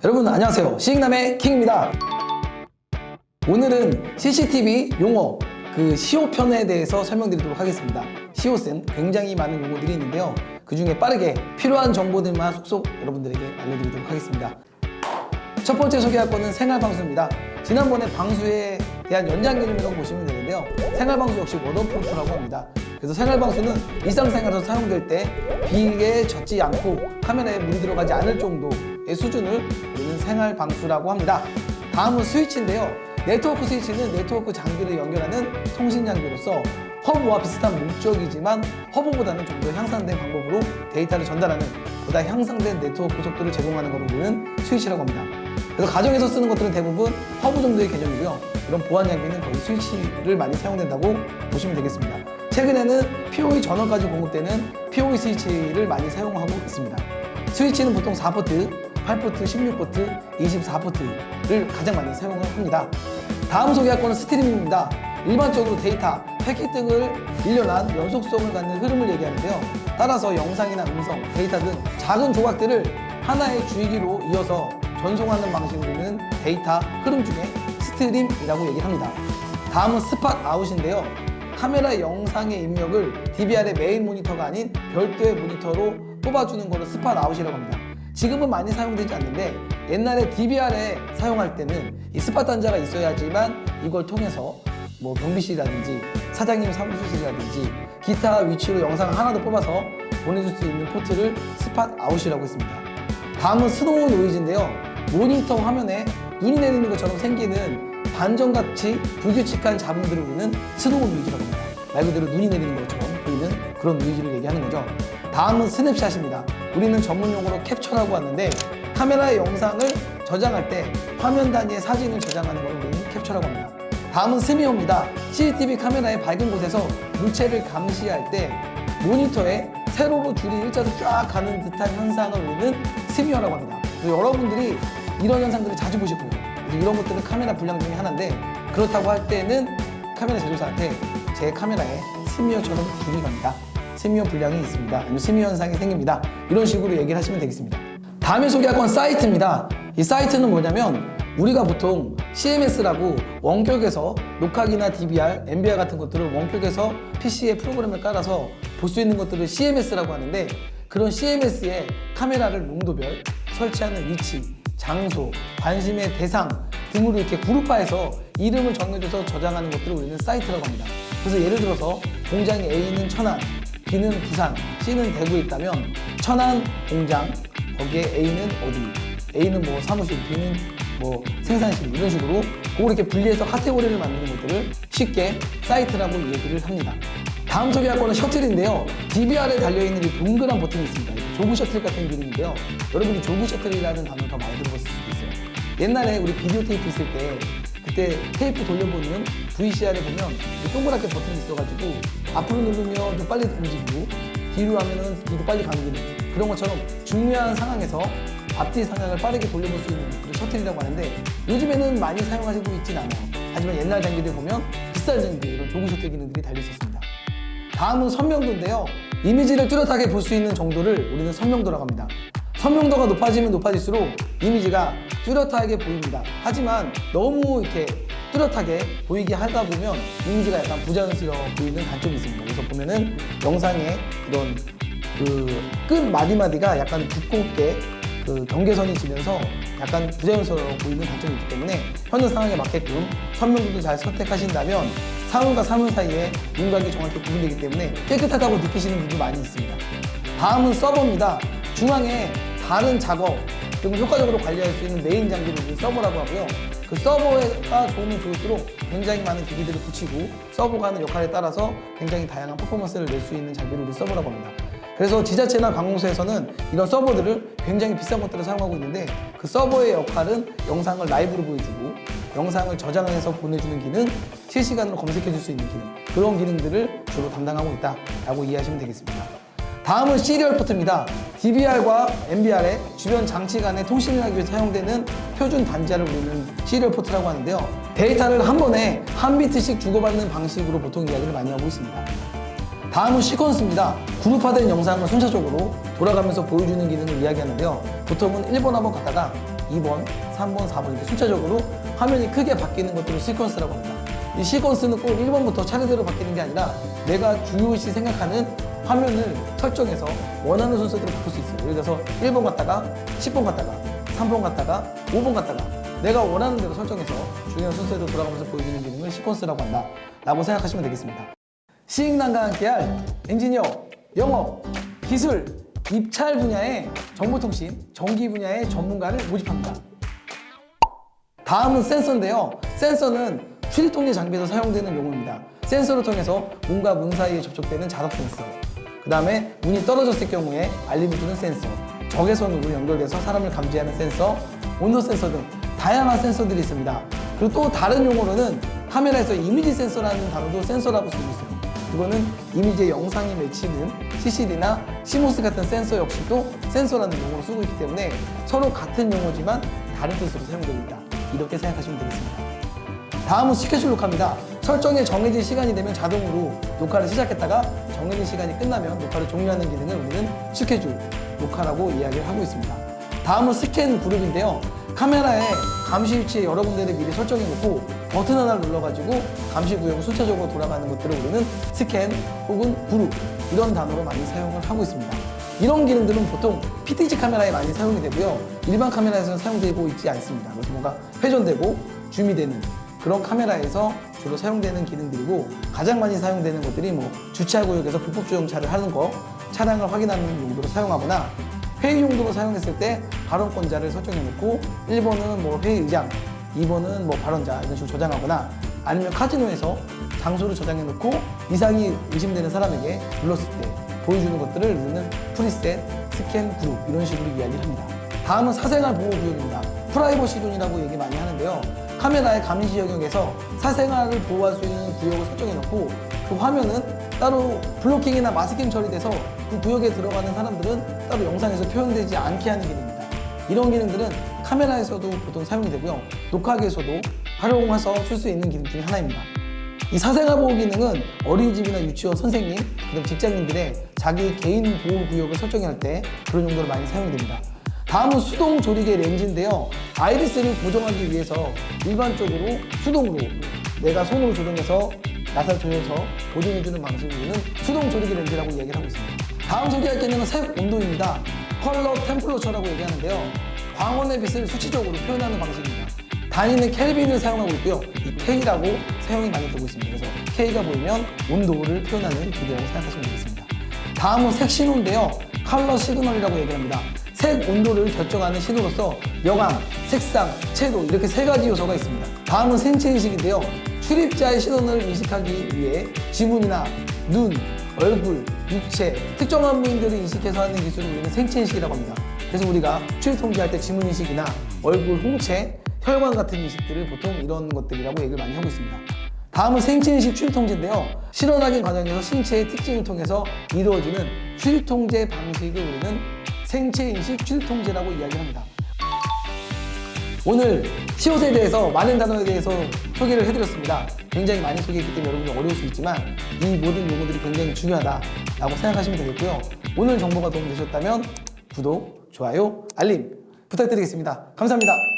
여러분 안녕하세요. 시익남의 킹입니다. 오늘은 CCTV 용어 시오 편에 대해서 설명드리도록 하겠습니다. 시오쌤 굉장히 많은 용어들이 있는데요. 그 중에 빠르게 필요한 정보들만 속속 여러분들에게 알려드리도록 하겠습니다. 첫 번째 소개할 거는 생활방수입니다. 지난번에 방수에 대한 연장 개념이라고 보시면 되는데요. 생활방수 역시 워터프루프라고 합니다. 그래서 생활방수는 일상생활에서 사용될 때 비에 젖지 않고 카메라에 물이 들어가지 않을 정도의 수준을 우리는 생활방수라고 합니다. 다음은 스위치인데요. 네트워크 스위치는 네트워크 장비를 연결하는 통신 장비로서 허브와 비슷한 목적이지만 허브보다는 좀 더 향상된 방법으로 데이터를 전달하는 보다 향상된 네트워크 속도를 제공하는 것을 우리는 스위치라고 합니다. 그래서 가정에서 쓰는 것들은 대부분 허브 정도의 개념이고요. 이런 보안 장비는 거의 스위치를 많이 사용된다고 보시면 되겠습니다. 최근에는 PoE 전원까지 공급되는 PoE 스위치를 많이 사용하고 있습니다. 스위치는 보통 4포트, 8포트, 16포트, 24포트를 가장 많이 사용합니다. 다음 소개할 거는 스트리밍입니다. 일반적으로 데이터, 패킷 등을 일련한 연속성을 갖는 흐름을 얘기하는데요. 따라서 영상이나 음성, 데이터 등 작은 조각들을 하나의 주기로 이어서 전송하는 방식으로는 데이터 흐름 중에 스트림이라고 얘기합니다. 다음은 스팟 아웃인데요. 카메라 영상의 입력을 DVR의 메인 모니터가 아닌 별도의 모니터로 뽑아주는 것을 스팟 아웃이라고 합니다. 지금은 많이 사용되지 않는데 옛날에 DVR에 사용할 때는 이 스팟 단자가 있어야지만 이걸 통해서 뭐 경비실이라든지 사장님 사무실이라든지 기타 위치로 영상을 하나 더 뽑아서 보내줄 수 있는 포트를 스팟 아웃이라고 했습니다. 다음은 스노우 노이즈인데요. 모니터 화면에 눈이 내리는 것처럼 생기는 반전같이 불규칙한 잡음들을 우리는 스노우 노이즈라고 합니다. 말 그대로 눈이 내리는 것처럼 보이는 그런 노이즈를 얘기하는 거죠. 다음은 스냅샷입니다. 우리는 전문 용어로 캡처라고 하는데 카메라의 영상을 저장할 때 화면 단위의 사진을 저장하는 것을 우리는 캡처라고 합니다. 다음은 스미어입니다. CCTV 카메라의 밝은 곳에서 물체를 감시할 때 모니터에 세로로 줄이 일자로 쫙 가는 듯한 현상을 우리는 스미어라고 합니다. 여러분들이 이런 현상들을 자주 보실 거예요. 그래서 이런 것들은 카메라 불량 중에 하나인데 그렇다고 할 때는 카메라 제조사한테 제 카메라에 스미어처럼 줄이 갑니다. 스미어 불량이 있습니다. 아니면 스미어 현상이 생깁니다. 이런 식으로 얘기를 하시면 되겠습니다. 다음에 소개할 건 사이트입니다. 이 사이트는 뭐냐면 우리가 보통 CMS라고 원격에서 녹화기나 DVR, MVR 같은 것들을 원격에서 PC에 프로그램을 깔아서 볼 수 있는 것들을 CMS라고 하는데 그런 CMS에 카메라를 용도별, 설치하는 위치, 장소, 관심의 대상 등으로 이렇게 그룹화해서 이름을 정해줘서 저장하는 것들을 우리는 사이트라고 합니다. 그래서 예를 들어서 공장이 A는 천안, B는 부산, C는 대구에 있다면 천안 공장, 거기에 A는 어디, A는 뭐 사무실, B는 뭐 생산실 이런 식으로 그걸 이렇게 분리해서 카테고리를 만드는 것들을 쉽게 사이트라고 얘기를 합니다. 다음 소개할 거는 셔틀인데요. DVR에 달려있는 이 동그란 버튼이 있습니다. 조그 셔틀 같은 기능인데요. 여러분이 조그 셔틀이라는 단어를 더 많이 들어봤을 수도 있어요. 옛날에 우리 비디오 테이프 있을 때 그때 테이프 돌려보는 VCR에 보면 동그랗게 버튼이 있어가지고 앞으로 누르면 좀 빨리 움직이고 뒤로 하면은 뒤로 빨리 가는 기능 그런 것처럼 중요한 상황에서 앞뒤 상황을 빠르게 돌려볼 수 있는 그런 셔틀이라고 하는데 요즘에는 많이 사용하시고 있진 않아요. 하지만 옛날 장비들 보면 비싼 장비 이런 조그 셔틀 기능들이 달려있었습니다. 다음은 선명도인데요. 이미지를 뚜렷하게 볼 수 있는 정도를 우리는 선명도라고 합니다. 선명도가 높아지면 높아질수록 이미지가 뚜렷하게 보입니다. 하지만 너무 이렇게 뚜렷하게 보이게 하다 보면 이미지가 약간 부자연스러워 보이는 단점이 있습니다. 그래서 보면은 영상에 이런 끝 마디마디가 약간 두껍게 경계선이 지면서 약간 부자연스러워 보이는 단점이 있기 때문에 현재 상황에 맞게끔 선명도도 잘 선택하신다면 사물과 사물 사이에 윤곽이 정확히 구분되기 때문에 깨끗하다고 느끼시는 분도 많이 있습니다. 다음은 서버입니다. 중앙에 다른 작업 등을 효과적으로 관리할 수 있는 메인 장비를 우리 서버라고 하고요. 그 서버가 좋으면 좋을수록 굉장히 많은 기기들을 붙이고 서버가 하는 역할에 따라서 굉장히 다양한 퍼포먼스를 낼 수 있는 장비를 우리 서버라고 합니다. 그래서 지자체나 관공서에서는 이런 서버들을 굉장히 비싼 것들을 사용하고 있는데 그 서버의 역할은 영상을 라이브로 보여주고 영상을 저장해서 보내주는 기능, 실시간으로 검색해 줄 수 있는 기능 그런 기능들을 주로 담당하고 있다라고 이해하시면 되겠습니다. 다음은 시리얼 포트입니다. DVR과 MVR의 주변 장치 간의 통신을 하기 위해 사용되는 표준 단자를 우리는 시리얼 포트라고 하는데요. 데이터를 한 번에 한 비트씩 주고받는 방식으로 보통 이야기를 많이 하고 있습니다. 다음은 시퀀스입니다. 그룹화된 영상을 순차적으로 돌아가면서 보여주는 기능을 이야기하는데요. 보통은 1번 한번 갔다가 2번, 3번, 4번 이렇게 순차적으로 화면이 크게 바뀌는 것들을 시퀀스라고 합니다. 이 시퀀스는 꼭 1번부터 차례대로 바뀌는 게 아니라 내가 중요시 생각하는 화면을 설정해서 원하는 순서대로 바꿀 수 있어요. 예를 들어서 1번 갔다가 10번 갔다가 3번 갔다가 5번 갔다가 내가 원하는 대로 설정해서 중요한 순서대로 돌아가면서 보여주는 기능을 시퀀스라고 한다 라고 생각하시면 되겠습니다. 시익남과 함께할 엔지니어, 영업, 기술, 입찰 분야의 정보통신, 전기 분야의 전문가를 모집합니다. 다음은 센서인데요. 센서는 출입통제 장비에서 사용되는 용어입니다. 센서를 통해서 문과 문 사이에 접촉되는 자석 센서, 그 다음에 문이 떨어졌을 경우에 알림을 주는 센서, 적외선으로 연결돼서 사람을 감지하는 센서, 온도 센서 등 다양한 센서들이 있습니다. 그리고 또 다른 용어로는 카메라에서 이미지 센서라는 단어도 센서라고 쓰고 있어요. 이거는 이미지의 영상이 맺히는 CCD나 CMOS 같은 센서 역시도 센서라는 용어로 쓰고 있기 때문에 서로 같은 용어지만 다른 뜻으로 사용됩니다. 이렇게 생각하시면 되겠습니다. 다음은 스케줄 녹화입니다. 설정에 정해진 시간이 되면 자동으로 녹화를 시작했다가 정해진 시간이 끝나면 녹화를 종료하는 기능을 우리는 스케줄 녹화라고 이야기를 하고 있습니다. 다음은 스캔 그룹인데요. 카메라의 감시 위치에 여러 군데를 미리 설정해 놓고 버튼 하나를 눌러가지고 감시 구역을 순차적으로 돌아가는 것들을 우리는 스캔 혹은 그룹 이런 단어로 많이 사용을 하고 있습니다. 이런 기능들은 보통 PTZ 카메라에 많이 사용이 되고요. 일반 카메라에서는 사용되고 있지 않습니다. 그래서 뭔가 회전되고 줌이 되는 그런 카메라에서 주로 사용되는 기능들이고 가장 많이 사용되는 것들이 뭐 주차구역에서 불법 주정차를 하는 거, 차량을 확인하는 용도로 사용하거나 회의 용도로 사용했을 때 발언권자를 설정해 놓고 1번은 뭐 회의 의장, 2번은 뭐 발언자 이런 식으로 저장하거나 아니면 카지노에서 장소를 저장해 놓고 이상이 의심되는 사람에게 눌렀을 때 보여주는 것들을 우리는 프리셋, 스캔, 그룹 이런 식으로 이야기를 합니다. 다음은 사생활 보호 구역입니다. 프라이버시 존이라고 얘기 많이 하는데요. 카메라의 감시 영역에서 사생활을 보호할 수 있는 구역을 설정해 놓고 그 화면은 따로 블로킹이나 마스킹 처리돼서 그 구역에 들어가는 사람들은 따로 영상에서 표현되지 않게 하는 기능입니다. 이런 기능들은 카메라에서도 보통 사용이 되고요. 녹화기에서도 활용해서 쓸 수 있는 기능 중에 하나입니다. 이 사생활 보호 기능은 어린이집이나 유치원 선생님, 그다음 직장인들의 자기 개인 보호 구역을 설정할 때 그런 용도로 많이 사용이 됩니다. 다음은 수동 조리개 렌즈인데요. 아이리스를 고정하기 위해서 일반적으로 수동으로 내가 손으로 조정해서 나사를 조여서 고정해주는 방식으로는 수동 조리개 렌즈라고 이야기를 하고 있습니다. 다음 소개할 기능은 색 온도입니다. 컬러 템플러처라고 얘기하는데요. 광원의 빛을 수치적으로 표현하는 방식입니다. 단위는 켈빈을 사용하고 있고요. 이 K라고 사용이 많이 되고 있습니다. 그래서 K가 보이면 온도를 표현하는 기계라고 생각하시면 되겠습니다. 다음은 색 신호인데요. 컬러 시그널이라고 얘기합니다. 색 온도를 결정하는 신호로서 명암, 색상, 채도 이렇게 세 가지 요소가 있습니다. 다음은 생체 인식인데요. 출입자의 시선을 인식하기 위해 지문이나 눈, 얼굴, 육체, 특정한 부위들을 인식해서 하는 기술을 우리는 생체 인식이라고 합니다. 그래서 우리가 출입 통제할 때 지문 인식이나 얼굴, 홍채, 혈관 같은 인식들을 보통 이런 것들이라고 얘기를 많이 하고 있습니다. 다음은 생체 인식 출입 통제인데요. 실험 확인 과정에서 신체의 특징을 통해서 이루어지는 출입 통제 방식을 우리는 생체 인식 출입 통제라고 이야기를 합니다. 오늘 시옷에 대해서 많은 단어에 대해서 소개를 해드렸습니다. 굉장히 많이 소개했기 때문에 여러분이 어려울 수 있지만 이 모든 용어들이 굉장히 중요하다라고 생각하시면 되겠고요. 오늘 정보가 도움되셨다면 구독, 좋아요, 알림 부탁드리겠습니다. 감사합니다.